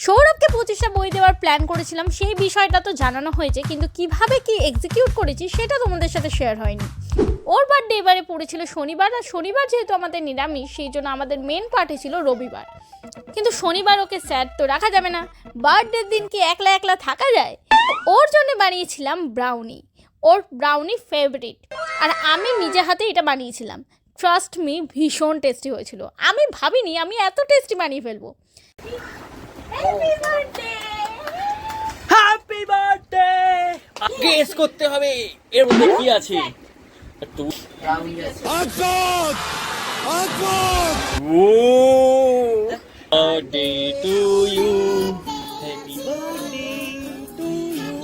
সৌরভকে 25টা বই দেওয়ার প্ল্যান করেছিলাম, সেই বিষয়টা তো জানানো হয়েছে, কিন্তু কিভাবে কি এক্সিকিউট করেছি সেটা তোমাদের সাথে শেয়ার হয়নি। ওর বার্থডে এবারে পড়েছিল শনিবার, আর শনিবার যেহেতু আমাদের নিরামিষ, সেই জন্য আমাদের মেন পার্টি ছিল রবিবার। কিন্তু শনিবার ওকে স্যাড তো রাখা যাবে না, বার্থডের দিন কি একলা একলা থাকা যায়। ওর জন্য বানিয়েছিলাম ব্রাউনি, ওর ব্রাউনি ফেভারিট, আর আমি নিজে হাতে এটা বানিয়েছিলাম। ট্রাস্ট মি, ভীষণ টেস্টি হয়েছিল। আমি ভাবিনি আমি এত টেস্টি বানিয়ে ফেলবো। Happy birthday. গেস করতে হবে এর মধ্যে কি আছে। একটু ও birthday to you, happy birthday to you.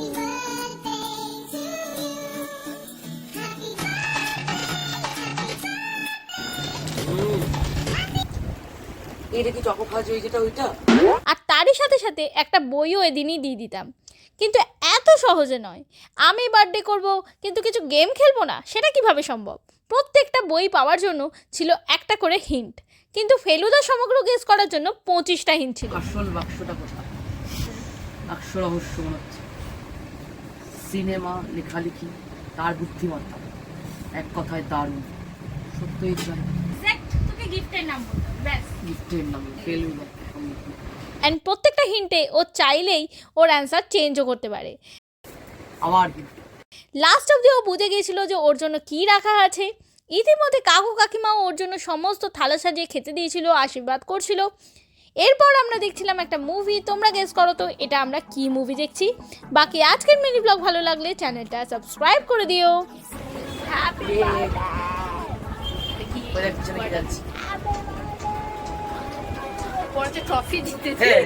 এটা কি চকো খাওয়া যায় যেটা ওইটা? আর তারই সাথে সাথে একটা বইও এদিনই দিয়ে দিতাম, কিন্তু এত সহজে নয়। আমি বার্থডে করব কিন্তু কিছু গেম খেলবো না, সেটা কিভাবে সম্ভব? প্রত্যেকটা বই পাওয়ার জন্য ছিল একটা করে হিন্ট, কিন্তু ফেলুদা সমগ্র গেস করার জন্য 25টা হিন্ট ছিল। আসল বাক্সটা কোথায়? বাক্স রহস্য মনে হচ্ছে। সিনেমা, লেখালেখি, তার বুদ্ধিমত্তা, এক কথায় দারুণ। সত্যই জানি তোকে গিফটের নাম বলতে হবে, ব্যাস। গিফটের নাম ফেলুদা। অ্যান্ড প্রত্যেকটা হিন্টে ও চাইলেই ওর অ্যান্সার চেঞ্জও করতে পারে। আমার গিফট। লাস্ট অবধি ও বুঝে গিয়েছিল যে ওর জন্য কী রাখা আছে। ইতিমধ্যে কাকু কাকিমাও ওর জন্য সমস্ত থালা সাজিয়ে খেতে দিয়েছিল, আশীর্বাদ করছিল। এরপর আমরা দেখছিলাম একটা মুভি। তোমরা গেস করো তো এটা আমরা কি মুভি দেখছি। বাকি আজকের মিনি ব্লগ ভালো লাগলে চ্যানেলটা সাবস্ক্রাইব করে দিও। পিছনে যাচ্ছি। ট্রফি জিতেছে। হ্যাঁ